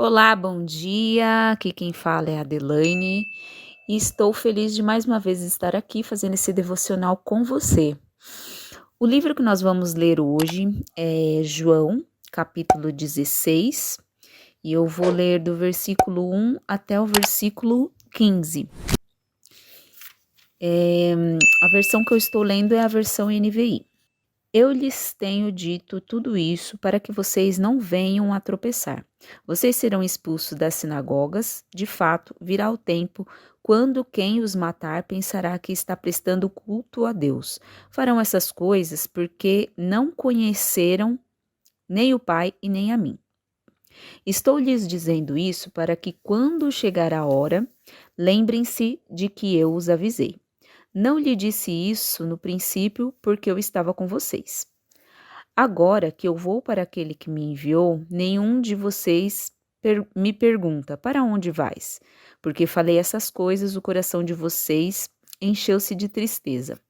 Olá, bom dia. Aqui quem fala é a Adelaine e estou feliz de mais uma vez estar aqui fazendo esse devocional com você. O livro que nós vamos ler hoje é João, capítulo 16, e eu vou ler do versículo 1 até o versículo 15. A versão que eu estou lendo é a versão NVI. Eu lhes tenho dito tudo isso para que vocês não venham a tropeçar. Vocês serão expulsos das sinagogas. De fato, virá o tempo quando quem os matar pensará que está prestando culto a Deus. Farão essas coisas porque não conheceram nem o Pai e nem a mim. Estou lhes dizendo isso para que, quando chegar a hora, lembrem-se de que eu os avisei. Não lhe disse isso no princípio porque eu estava com vocês. Agora que eu vou para aquele que me enviou, nenhum de vocês me pergunta: para onde vais? Porque falei essas coisas, o coração de vocês encheu-se de tristeza.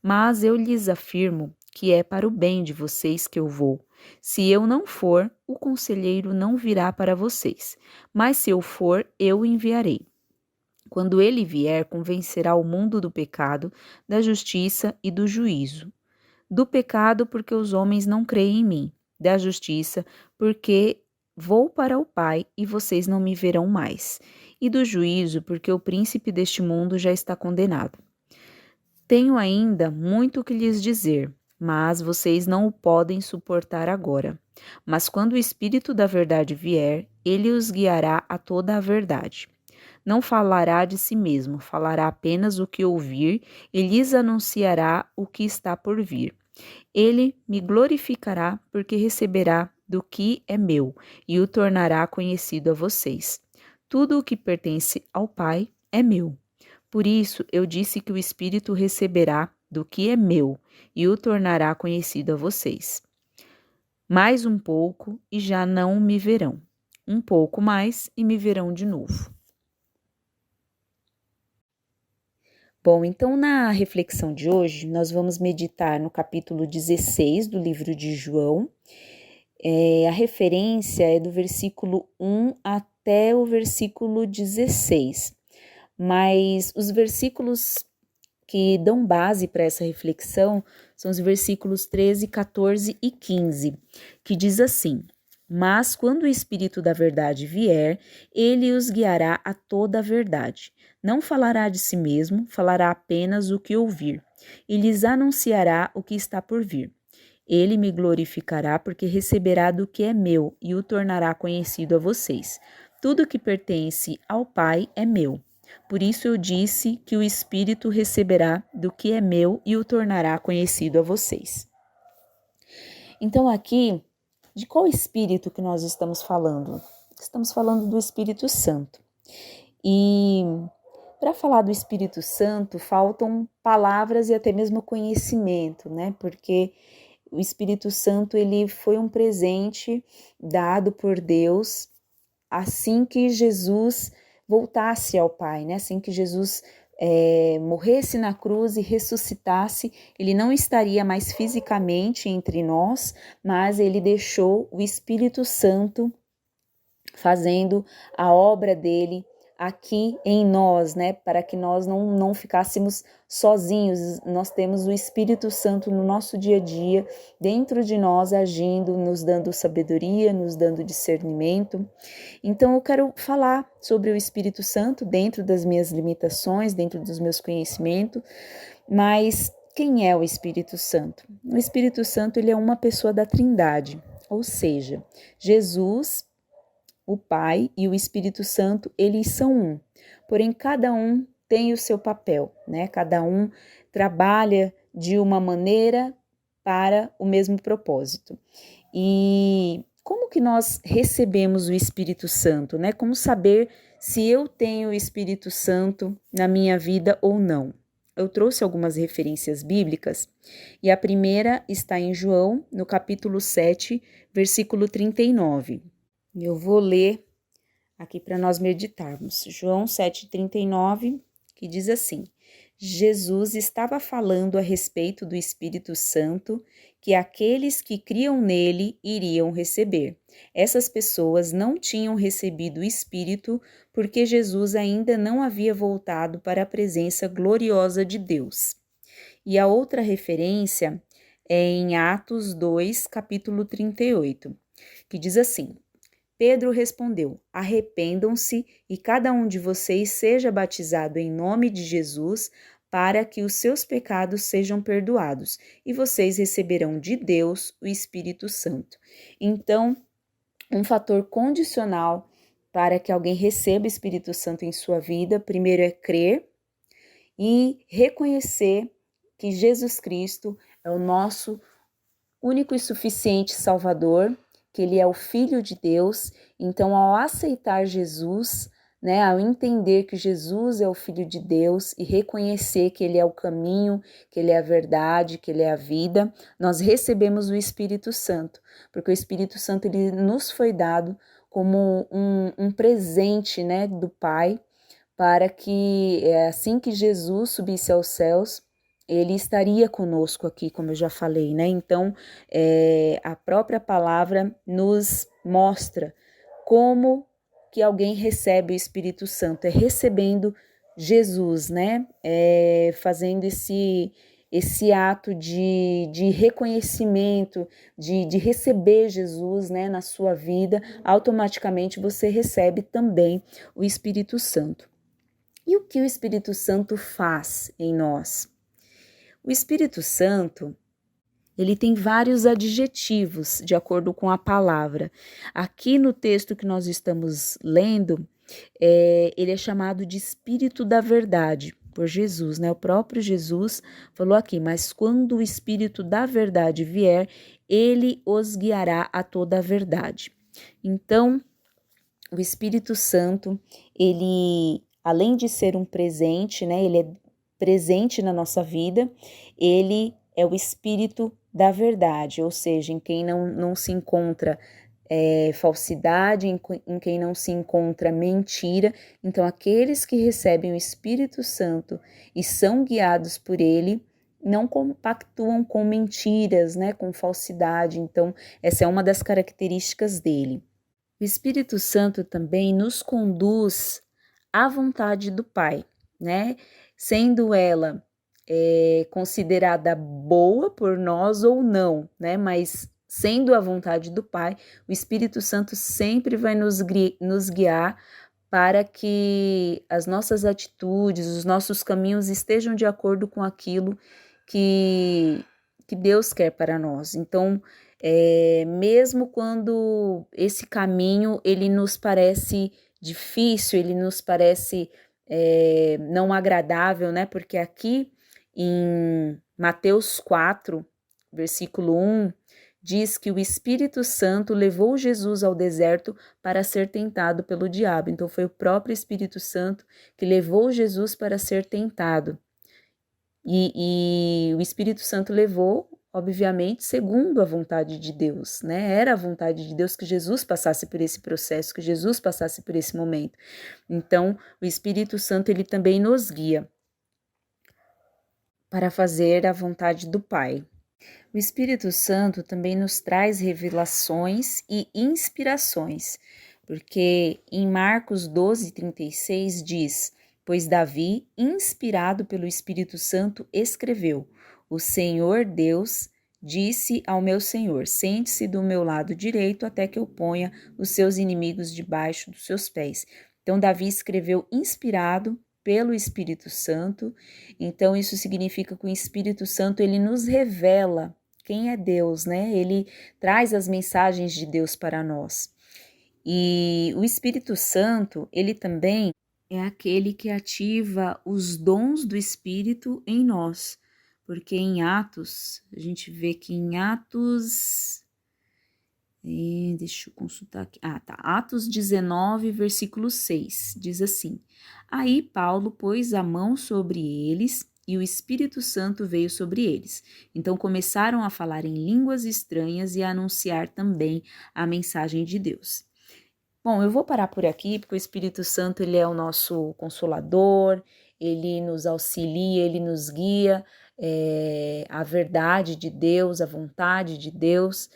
Mas eu lhes afirmo que é para o bem de vocês que eu vou. Se eu não for, o conselheiro não virá para vocês, mas se eu for, eu o enviarei. Quando ele vier, convencerá o mundo do pecado, da justiça e do juízo. Do pecado, porque os homens não creem em mim. Da justiça, porque vou para o Pai e vocês não me verão mais. E do juízo, porque o príncipe deste mundo já está condenado. Tenho ainda muito que lhes dizer, mas vocês não o podem suportar agora. Mas quando o Espírito da Verdade vier, ele os guiará a toda a verdade. Não falará de si mesmo, falará apenas o que ouvir e lhes anunciará o que está por vir. Ele me glorificará, porque receberá do que é meu e o tornará conhecido a vocês. Tudo o que pertence ao Pai é meu. Por isso eu disse que o Espírito receberá do que é meu e o tornará conhecido a vocês. Mais um pouco e já não me verão. Um pouco mais e me verão de novo. Bom, então na reflexão de hoje, nós vamos meditar no capítulo 16 do livro de João. A referência é do versículo 1 até o versículo 16, mas os versículos que dão base para essa reflexão são os versículos 13, 14 e 15, que diz assim: Mas quando o Espírito da Verdade vier, ele os guiará a toda a verdade. Não falará de si mesmo, falará apenas o que ouvir, e lhes anunciará o que está por vir. Ele me glorificará, porque receberá do que é meu e o tornará conhecido a vocês. Tudo que pertence ao Pai é meu. Por isso eu disse que o Espírito receberá do que é meu e o tornará conhecido a vocês. Então aqui, de qual Espírito que nós estamos falando? Estamos falando do Espírito Santo. E para falar do Espírito Santo, faltam palavras e até mesmo conhecimento, né? Porque o Espírito Santo, ele foi um presente dado por Deus assim que Jesus voltasse ao Pai, né? Assim que Jesus morresse na cruz e ressuscitasse, ele não estaria mais fisicamente entre nós, mas ele deixou o Espírito Santo fazendo a obra dele aqui em nós, né? Para que nós não ficássemos sozinhos. Nós temos o Espírito Santo no nosso dia a dia, dentro de nós, agindo, nos dando sabedoria, nos dando discernimento. Então eu quero falar sobre o Espírito Santo dentro das minhas limitações, dentro dos meus conhecimentos, mas quem é o Espírito Santo? O Espírito Santo, ele é uma pessoa da Trindade, ou seja, Jesus, o Pai e o Espírito Santo, eles são um, porém cada um tem o seu papel, né? Cada um trabalha de uma maneira para o mesmo propósito. E como que nós recebemos o Espírito Santo, né? Como saber se eu tenho o Espírito Santo na minha vida ou não? Eu trouxe algumas referências bíblicas e a primeira está em João, no capítulo 7, versículo 39. Eu vou ler aqui para nós meditarmos. João 7,39, que diz assim: Jesus estava falando a respeito do Espírito Santo que aqueles que criam nele iriam receber. Essas pessoas não tinham recebido o Espírito porque Jesus ainda não havia voltado para a presença gloriosa de Deus. E a outra referência é em Atos 2, capítulo 38, que diz assim: Pedro respondeu: Arrependam-se e cada um de vocês seja batizado em nome de Jesus para que os seus pecados sejam perdoados, e vocês receberão de Deus o Espírito Santo. Então, um fator condicional para que alguém receba o Espírito Santo em sua vida, primeiro é crer e reconhecer que Jesus Cristo é o nosso único e suficiente Salvador, que ele é o Filho de Deus. Então, ao aceitar Jesus, ao entender que Jesus é o Filho de Deus e reconhecer que ele é o caminho, que ele é a verdade, que ele é a vida, nós recebemos o Espírito Santo, porque o Espírito Santo ele nos foi dado como um presente, do Pai, para que assim que Jesus subisse aos céus, ele estaria conosco aqui, como eu já falei, Então, a própria palavra nos mostra como que alguém recebe o Espírito Santo, recebendo Jesus, fazendo esse ato de reconhecimento, de receber Jesus, na sua vida, automaticamente você recebe também o Espírito Santo. E o que o Espírito Santo faz em nós? O Espírito Santo, ele tem vários adjetivos, de acordo com a palavra. Aqui no texto que nós estamos lendo, ele é chamado de Espírito da Verdade, por Jesus, O próprio Jesus falou aqui, mas quando o Espírito da Verdade vier, ele os guiará a toda a verdade. Então, o Espírito Santo, ele, além de ser um presente, ele é presente na nossa vida, ele é o Espírito da verdade, ou seja, em quem não se encontra falsidade, em quem não se encontra mentira. Então, aqueles que recebem o Espírito Santo e são guiados por ele, não compactuam com mentiras, com falsidade. Então, essa é uma das características dele. O Espírito Santo também nos conduz à vontade do Pai, Sendo ela considerada boa por nós ou não, Mas sendo a vontade do Pai, o Espírito Santo sempre vai nos guiar para que as nossas atitudes, os nossos caminhos estejam de acordo com aquilo que Deus quer para nós. Então, mesmo quando esse caminho ele nos parece difícil, ele nos parece não agradável, Porque aqui em Mateus 4, versículo 1, diz que o Espírito Santo levou Jesus ao deserto para ser tentado pelo diabo. Então, foi o próprio Espírito Santo que levou Jesus para ser tentado. E o Espírito Santo levou, obviamente, segundo a vontade de Deus, Era a vontade de Deus que Jesus passasse por esse processo, que Jesus passasse por esse momento. Então, o Espírito Santo, ele também nos guia para fazer a vontade do Pai. O Espírito Santo também nos traz revelações e inspirações, porque em Marcos 12:36 diz: Pois Davi, inspirado pelo Espírito Santo, escreveu: O Senhor Deus disse ao meu Senhor: Sente-se do meu lado direito até que eu ponha os seus inimigos debaixo dos seus pés. Então, Davi escreveu inspirado pelo Espírito Santo. Então, isso significa que o Espírito Santo, ele nos revela quem é Deus, Ele traz as mensagens de Deus para nós. E o Espírito Santo, ele também é aquele que ativa os dons do Espírito em nós. Porque em Atos, a gente vê que em Atos... deixa eu consultar aqui. Atos 19, versículo 6, diz assim: Aí Paulo pôs a mão sobre eles e o Espírito Santo veio sobre eles. Então começaram a falar em línguas estranhas e a anunciar também a mensagem de Deus. Bom, eu vou parar por aqui, porque o Espírito Santo, ele é o nosso consolador, ele nos auxilia, ele nos guia. a verdade de Deus, a vontade de Deus.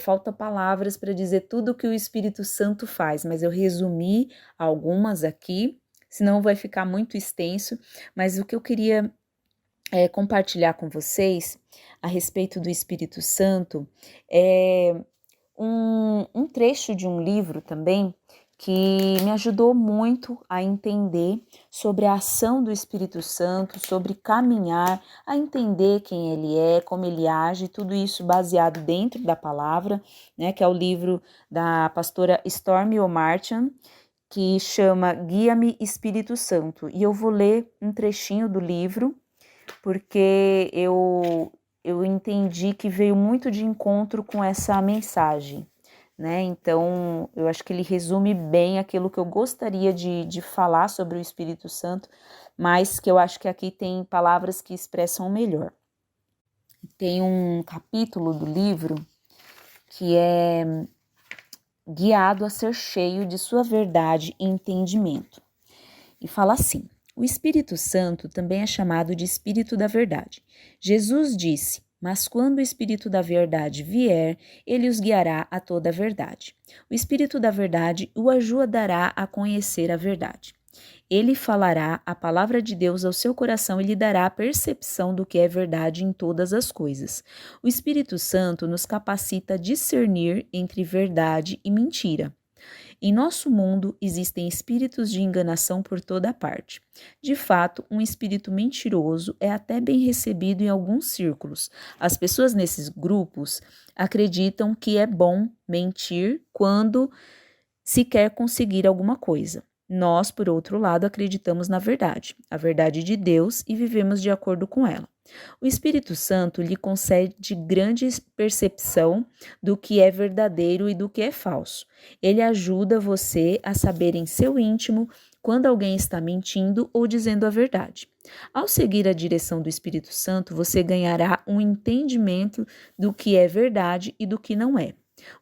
Falta palavras para dizer tudo o que o Espírito Santo faz, mas eu resumi algumas aqui, senão vai ficar muito extenso. Mas o que eu queria compartilhar com vocês a respeito do Espírito Santo é um trecho de um livro também que me ajudou muito a entender sobre a ação do Espírito Santo, sobre caminhar, a entender quem ele é, como ele age, tudo isso baseado dentro da palavra, né, que é o livro da pastora Stormy O'Martian, que chama Guia-me Espírito Santo. E eu vou ler um trechinho do livro, porque eu entendi que veio muito de encontro com essa mensagem, né? Então, eu acho que ele resume bem aquilo que eu gostaria de falar sobre o Espírito Santo, mas que eu acho que aqui tem palavras que expressam melhor. Tem um capítulo do livro que é guiado a ser cheio de sua verdade e entendimento. E fala assim: o Espírito Santo também é chamado de Espírito da Verdade. Jesus disse: mas quando o Espírito da Verdade vier, ele os guiará a toda a verdade. O Espírito da Verdade o ajudará a conhecer a verdade. Ele falará a palavra de Deus ao seu coração e lhe dará a percepção do que é verdade em todas as coisas. O Espírito Santo nos capacita a discernir entre verdade e mentira. Em nosso mundo existem espíritos de enganação por toda parte. De fato, um espírito mentiroso é até bem recebido em alguns círculos. As pessoas nesses grupos acreditam que é bom mentir quando se quer conseguir alguma coisa. Nós, por outro lado, acreditamos na verdade, a verdade de Deus, e vivemos de acordo com ela. O Espírito Santo lhe concede grande percepção do que é verdadeiro e do que é falso. Ele ajuda você a saber em seu íntimo quando alguém está mentindo ou dizendo a verdade. Ao seguir a direção do Espírito Santo, você ganhará um entendimento do que é verdade e do que não é.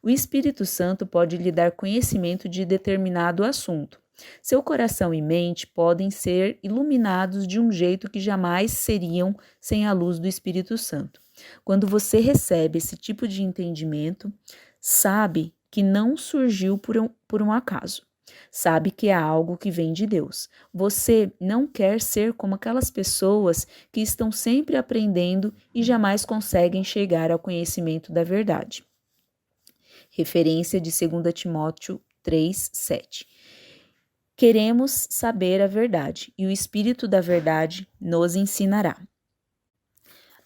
O Espírito Santo pode lhe dar conhecimento de determinado assunto. Seu coração e mente podem ser iluminados de um jeito que jamais seriam sem a luz do Espírito Santo. Quando você recebe esse tipo de entendimento, sabe que não surgiu por um acaso. Sabe que é algo que vem de Deus. Você não quer ser como aquelas pessoas que estão sempre aprendendo e jamais conseguem chegar ao conhecimento da verdade. Referência de 2 Timóteo 3:7. Queremos saber a verdade, e o Espírito da Verdade nos ensinará.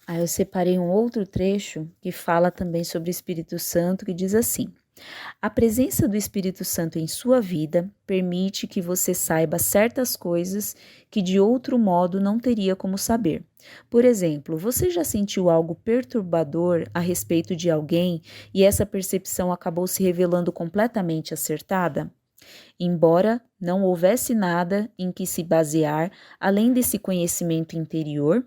Aí eu separei um outro trecho que fala também sobre o Espírito Santo, que diz assim: a presença do Espírito Santo em sua vida permite que você saiba certas coisas que de outro modo não teria como saber. Por exemplo, você já sentiu algo perturbador a respeito de alguém e essa percepção acabou se revelando completamente acertada? Embora não houvesse nada em que se basear além desse conhecimento interior,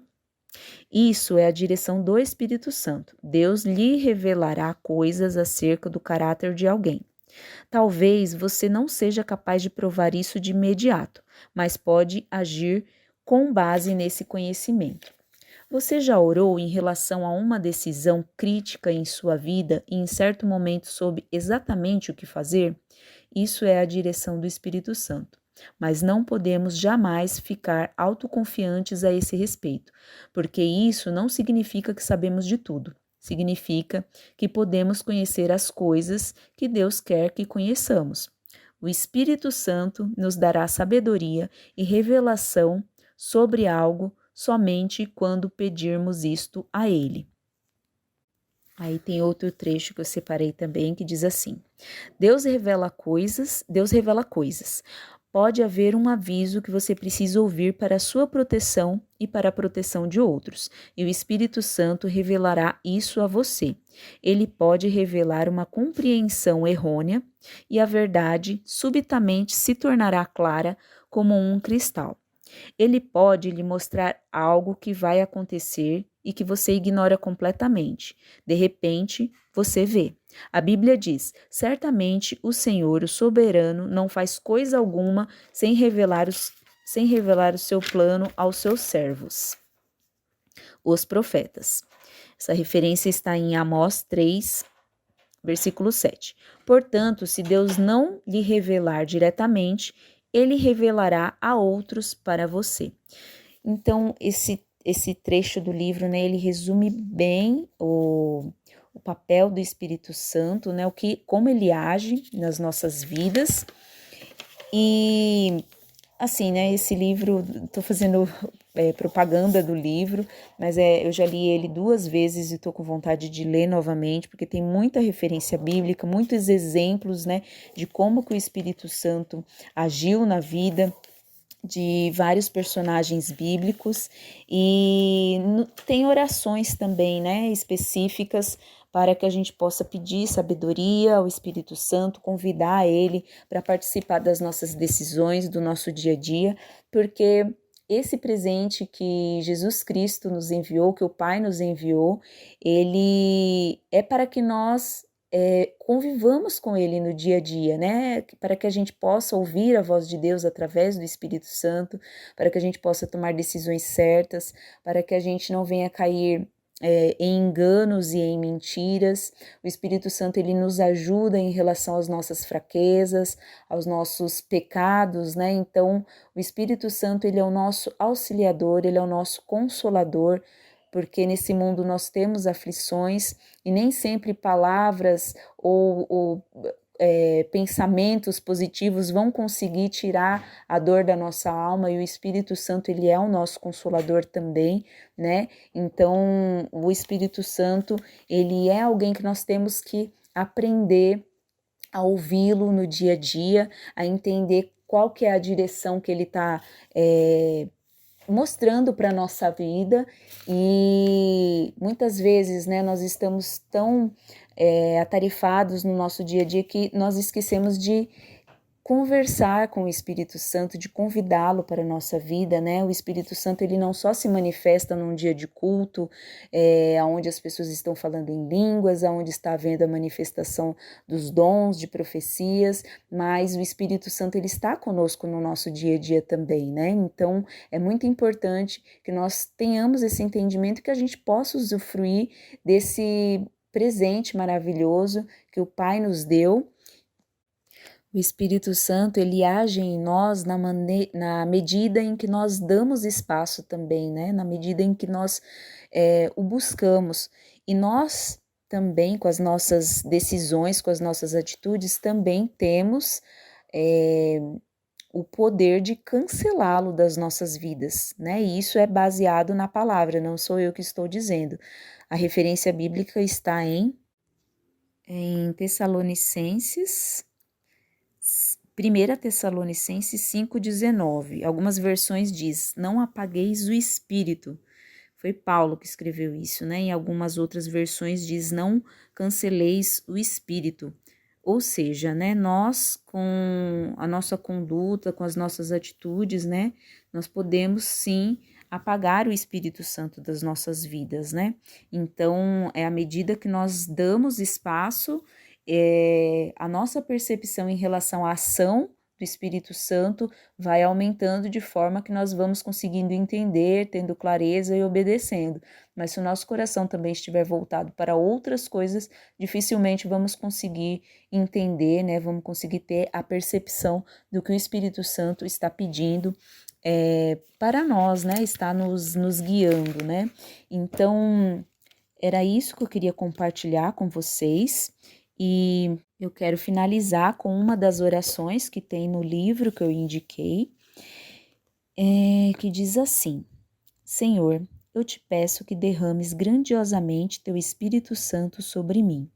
isso é a direção do Espírito Santo. Deus lhe revelará coisas acerca do caráter de alguém. Talvez você não seja capaz de provar isso de imediato, mas pode agir com base nesse conhecimento. Você já orou em relação a uma decisão crítica em sua vida e em certo momento soube exatamente o que fazer? Isso é a direção do Espírito Santo. Mas não podemos jamais ficar autoconfiantes a esse respeito, porque isso não significa que sabemos de tudo. Significa que podemos conhecer as coisas que Deus quer que conheçamos. O Espírito Santo nos dará sabedoria e revelação sobre algo somente quando pedirmos isto a Ele. Aí tem outro trecho que eu separei também que diz assim: Deus revela coisas. Pode haver um aviso que você precisa ouvir para a sua proteção e para a proteção de outros, e o Espírito Santo revelará isso a você. Ele pode revelar uma compreensão errônea e a verdade subitamente se tornará clara como um cristal. Ele pode lhe mostrar algo que vai acontecer e que você ignora completamente. De repente, você vê. A Bíblia diz: certamente o Senhor, o soberano, não faz coisa alguma sem revelar o seu plano aos seus servos. os profetas. Essa referência está em Amós 3, versículo 7. Portanto, se Deus não lhe revelar diretamente, ele revelará a outros para você. Então, esse trecho do livro, né, ele resume bem o papel do Espírito Santo, né, como ele age nas nossas vidas. E assim, né, esse livro, estou fazendo propaganda do livro, mas eu já li ele 2 vezes e estou com vontade de ler novamente, porque tem muita referência bíblica, muitos exemplos, né, de como que o Espírito Santo agiu na vida de vários personagens bíblicos, e tem orações também, né, específicas para que a gente possa pedir sabedoria ao Espírito Santo, convidar ele para participar das nossas decisões, do nosso dia a dia, porque esse presente que Jesus Cristo nos enviou, que o Pai nos enviou, ele é para que nós convivamos com ele no dia a dia, né? Para que a gente possa ouvir a voz de Deus através do Espírito Santo, para que a gente possa tomar decisões certas, para que a gente não venha cair em enganos e em mentiras. O Espírito Santo, ele nos ajuda em relação às nossas fraquezas, aos nossos pecados, né? Então, o Espírito Santo, ele é o nosso auxiliador, ele é o nosso consolador, porque nesse mundo nós temos aflições e nem sempre palavras ou pensamentos positivos vão conseguir tirar a dor da nossa alma, e o Espírito Santo, ele é o nosso consolador também, né? Então, o Espírito Santo, ele é alguém que nós temos que aprender a ouvi-lo no dia a dia, a entender qual que é a direção que ele está mostrando para a nossa vida. E muitas vezes, né, nós estamos tão atarefados no nosso dia a dia que nós esquecemos de conversar com o Espírito Santo, de convidá-lo para a nossa vida, né? O Espírito Santo, ele não só se manifesta num dia de culto, onde as pessoas estão falando em línguas, onde está havendo a manifestação dos dons de profecias, mas o Espírito Santo, ele está conosco no nosso dia a dia também, né? Então, é muito importante que nós tenhamos esse entendimento, que a gente possa usufruir desse presente maravilhoso que o Pai nos deu. O Espírito Santo, ele age em nós na medida em que nós damos espaço também, né? Na medida em que nós o buscamos. E nós também, com as nossas decisões, com as nossas atitudes, também temos o poder de cancelá-lo das nossas vidas, né? E isso é baseado na palavra, não sou eu que estou dizendo. A referência bíblica está em Tessalonicenses, 1 Tessalonicenses 5,19. Algumas versões diz: não apagueis o espírito. Foi Paulo que escreveu isso, né? Em algumas outras versões diz: não canceleis o espírito. Ou seja, né, nós, com a nossa conduta, com as nossas atitudes, né, nós podemos sim apagar o Espírito Santo das nossas vidas, né? Então, à medida que nós damos espaço, a nossa percepção em relação à ação do Espírito Santo vai aumentando, de forma que nós vamos conseguindo entender, tendo clareza e obedecendo. Mas se o nosso coração também estiver voltado para outras coisas, dificilmente vamos conseguir entender, né? Vamos conseguir ter a percepção do que o Espírito Santo está pedindo para nós, né? Está nos guiando, né? Então, era isso que eu queria compartilhar com vocês. E eu quero finalizar com uma das orações que tem no livro que eu indiquei, que diz assim: Senhor, eu te peço que derrames grandiosamente teu Espírito Santo sobre mim.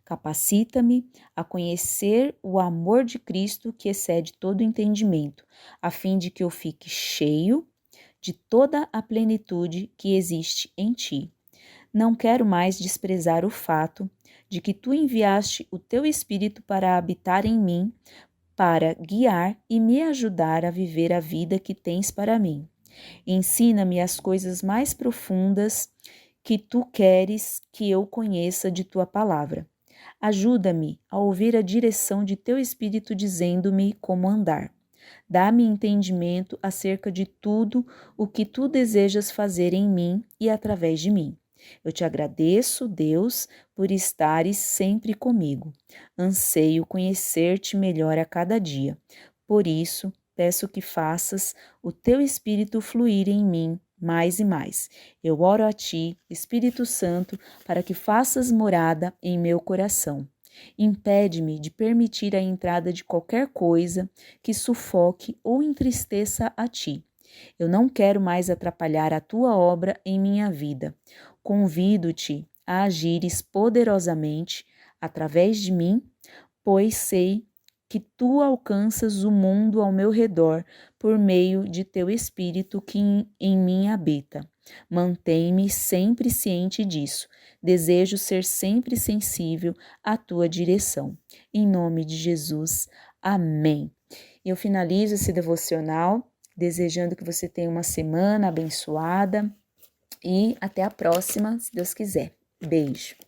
Capacita-me a conhecer o amor de Cristo que excede todo entendimento, a fim de que eu fique cheio de toda a plenitude que existe em ti. Não quero mais desprezar o fato de que tu enviaste o teu Espírito para habitar em mim, para guiar e me ajudar a viver a vida que tens para mim. Ensina-me as coisas mais profundas que tu queres que eu conheça de tua palavra. Ajuda-me a ouvir a direção de teu Espírito dizendo-me como andar. Dá-me entendimento acerca de tudo o que tu desejas fazer em mim e através de mim. Eu te agradeço, Deus, por estares sempre comigo. Anseio conhecer-te melhor a cada dia. Por isso, peço que faças o teu Espírito fluir em mim mais e mais. Eu oro a ti, Espírito Santo, para que faças morada em meu coração. Impede-me de permitir a entrada de qualquer coisa que sufoque ou entristeça a ti. Eu não quero mais atrapalhar a tua obra em minha vida. Convido-te a agires poderosamente através de mim, pois sei que tu alcanças o mundo ao meu redor por meio de teu Espírito que em mim habita. Mantém-me sempre ciente disso. Desejo ser sempre sensível à tua direção. Em nome de Jesus. Amém. Eu finalizo esse devocional desejando que você tenha uma semana abençoada e até a próxima, se Deus quiser. Beijo.